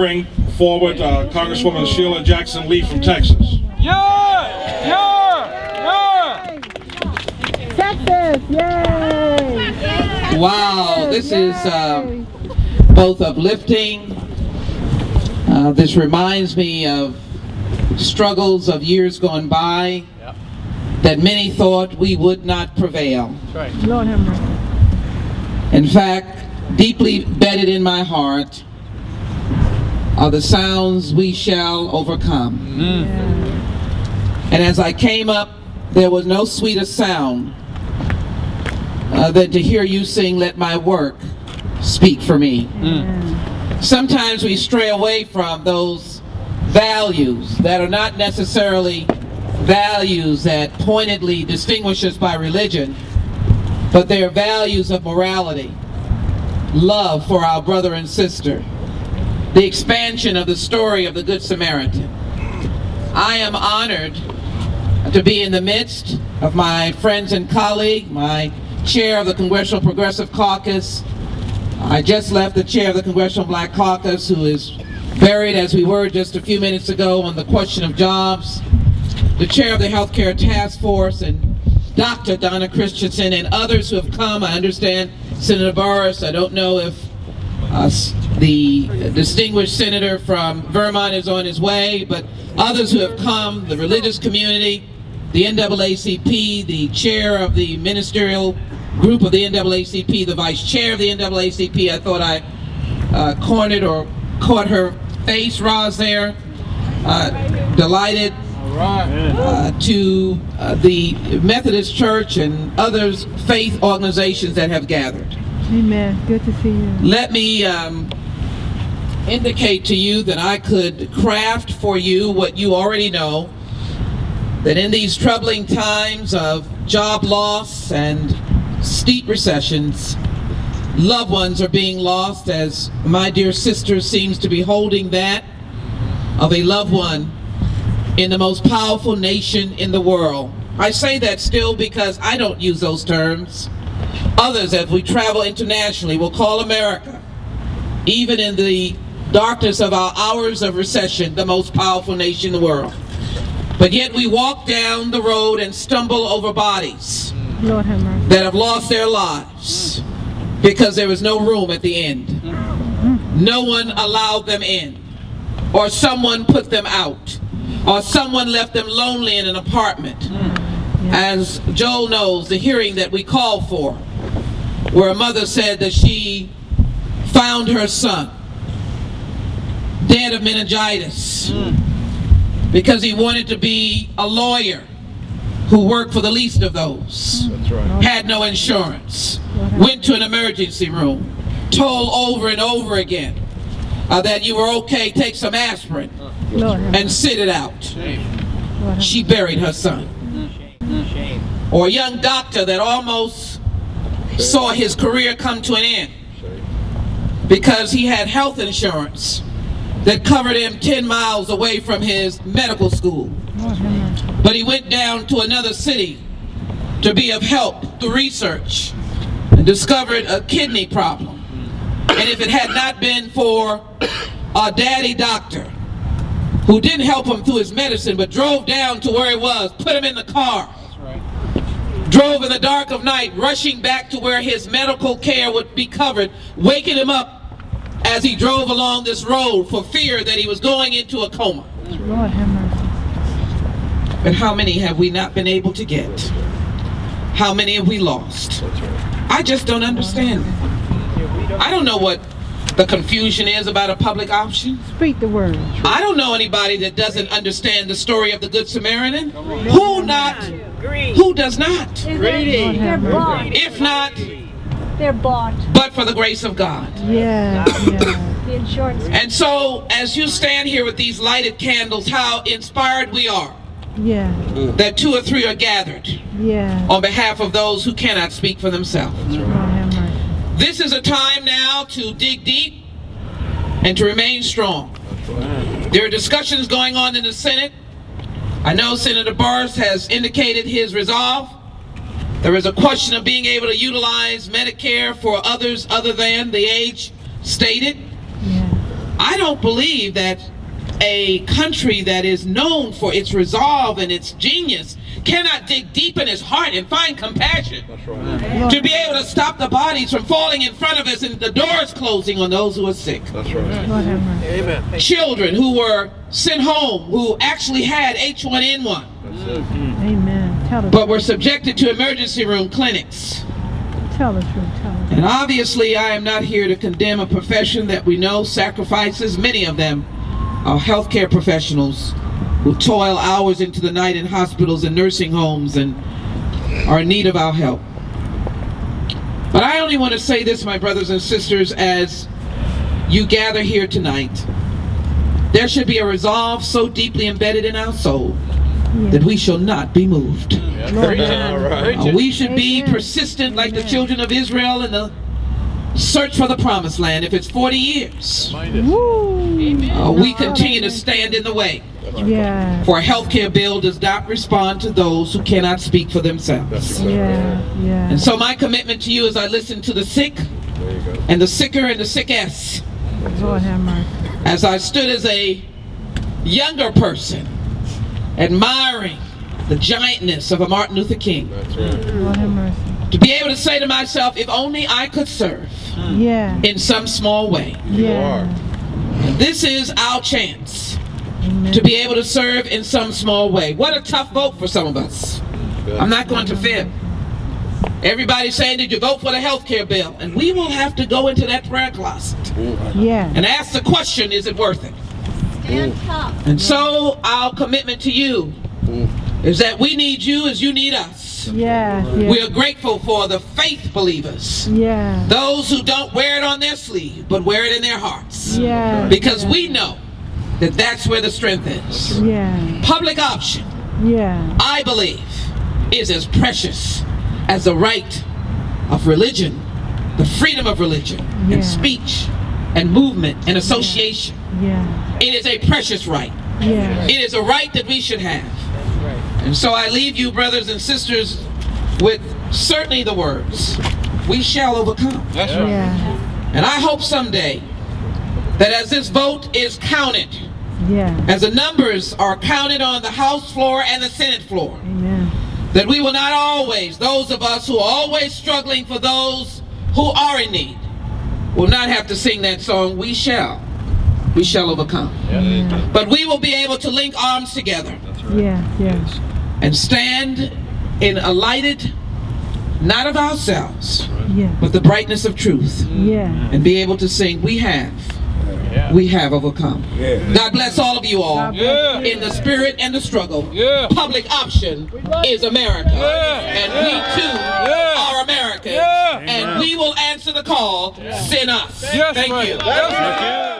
bring forward Congresswoman Sheila Jackson Lee from Texas. Yeah! Yeah! Yeah! Texas! Yay! Wow, this is both uplifting. This reminds me of struggles of years gone by that many thought we would not prevail. That's right. Lord have mercy. In fact, deeply bedded in my heart are the sounds we shall overcome. And as I came up, there was no sweeter sound than to hear you sing, "Let My Work Speak for Me." Sometimes we stray away from those values that are not necessarily values that pointedly distinguish us by religion, but they are values of morality, love for our brother and sister, the expansion of the story of the Good Samaritan. I am honored to be in the midst of my friends and colleague, my chair of the Congressional Progressive Caucus. I just left the chair of the Congressional Black Caucus, who is buried, as we were just a few minutes ago, on the question of jobs, the chair of the Healthcare Task Force, and Dr. Donna Christensen, and others who have come. I understand Senator Burris. I don't know if the distinguished senator from Vermont is on his way, but others who have come, the religious community, the NAACP, the chair of the ministerial group of the NAACP, the vice chair of the NAACP. I thought I cornered or caught her face, Roz, there. Delighted to the Methodist Church and others faith organizations that have gathered. Amen. Good to see you. Let me indicate to you that I could craft for you what you already know, that in these troubling times of job loss and steep recessions, loved ones are being lost, as my dear sister seems to be holding that of a loved one in the most powerful nation in the world. I say that still because I don't use those terms. Others, as we travel internationally, will call America, even in the darkness of our hours of recession, the most powerful nation in the world. But yet we walk down the road and stumble over bodies Lord have mercy. that have lost their lives because there was no room at the end. No one allowed them in, or someone put them out, or someone left them lonely in an apartment. As Joel knows, the hearing that we called for, where a mother said that she found her son dead of meningitis because he wanted to be a lawyer who worked for the least of those. That's right. Had no insurance, went to an emergency room, told over and over again that you were okay, take some aspirin Lord have and sit it out. mercy. She buried her son. Or a young doctor that almost saw his career come to an end because he had health insurance that covered him 10 miles away from his medical school. Lord have mercy. But he went down to another city to be of help through research and discovered a kidney problem. And if it had not been for a daddy doctor who didn't help him through his medicine but drove down to where he was, put him in the car, drove in the dark of night, rushing back to where his medical care would be covered, waking him up as he drove along this road for fear that he was going into a coma. Lord have mercy. But how many have we not been able to get? How many have we lost? I just don't understand. I don't know what the confusion is about a public option. Speak the word. I don't know anybody that doesn't understand the story of the Good Samaritan. Who not? Who does not? Lord have mercy. If not, They're bought. but for the grace of God. Yes, yes. The insurance. And so, as you stand here with these lighted candles, how inspired we are Yeah, that 2 or 3 are gathered yeah. on behalf of those who cannot speak for themselves. Lord have mercy. This is a time now to dig deep and to remain strong. There are discussions going on in the Senate. I know Senator Burris has indicated his resolve. There is a question of being able to utilize Medicare for others other than the age stated. Yeah. I don't believe that a country that is known for its resolve and its genius cannot dig deep in its heart and find compassion to be able to stop the bodies from falling in front of us and the doors closing on those who are sick. Lord have mercy. Amen. Children who were sent home who actually had H1N1 Amen. Tell the but were subjected to emergency room clinics. Tell the truth. Tell the truth. And obviously I am not here to condemn a profession that we know sacrifices. Many of them are healthcare professionals who toil hours into the night in hospitals and nursing homes and are in need of our help. But I only want to say this, my brothers and sisters, as you gather here tonight. There should be a resolve so deeply embedded in our soul that we shall not be moved. Lord, All right. We should be Amen. persistent like the children of Israel in the search for the promised land. If it's 40 years, Woo. we continue to stand in the way. Yeah. For a healthcare bill does not respond to those who cannot speak for themselves. Yeah. Yeah. And so my commitment to you as I listen to the sick and the sicker and the sickest, Lord have mercy. as I stood as a younger person, admiring the giantness of a Martin Luther King, Lord have mercy. to be able to say to myself, if only I could serve Yeah. in some small way. Yeah. This is our chance Amen. to be able to serve in some small way. What a tough vote for some of us. I'm not going to fib. Everybody's saying, did you vote for the health care bill? And we will have to go into that prayer closet Yeah. and ask the question, is it worth it? Stand tough. And so our commitment to you is that we need you as you need us. Yeah. We Yeah. are grateful for the faith believers, Yeah. those who don't wear it on their sleeve, but wear it in their hearts. Yeah. Because we know that that's where the strength is. Yeah. Public option, Yeah. I believe, is as precious as the right of religion, the freedom of religion, Yeah. and speech, and movement, and association. Yeah. It is a precious right. Yeah. It is a right that we should have. And so I leave you, brothers and sisters, with certainly the words, we shall overcome. That's right. Yeah. And I hope someday that as this vote is counted, Yeah. as the numbers are counted on the House floor and the Senate floor, Amen. that we will not always, those of us who are always struggling for those who are in need, will not have to sing that song, we shall overcome. Yeah. But we will be able to link arms together Yeah. Yeah. and stand in a lighted, not of ourselves, Yeah. but the brightness of truth, Yeah. and be able to sing, we have overcome. God bless all of you all. God bless Yeah. you. In the spirit and the struggle, Yeah. public option is America. Yeah. And we too Yeah. are Americans. Yeah. And we will answer the call, send us. Yes, Thank man. you. Yes, man.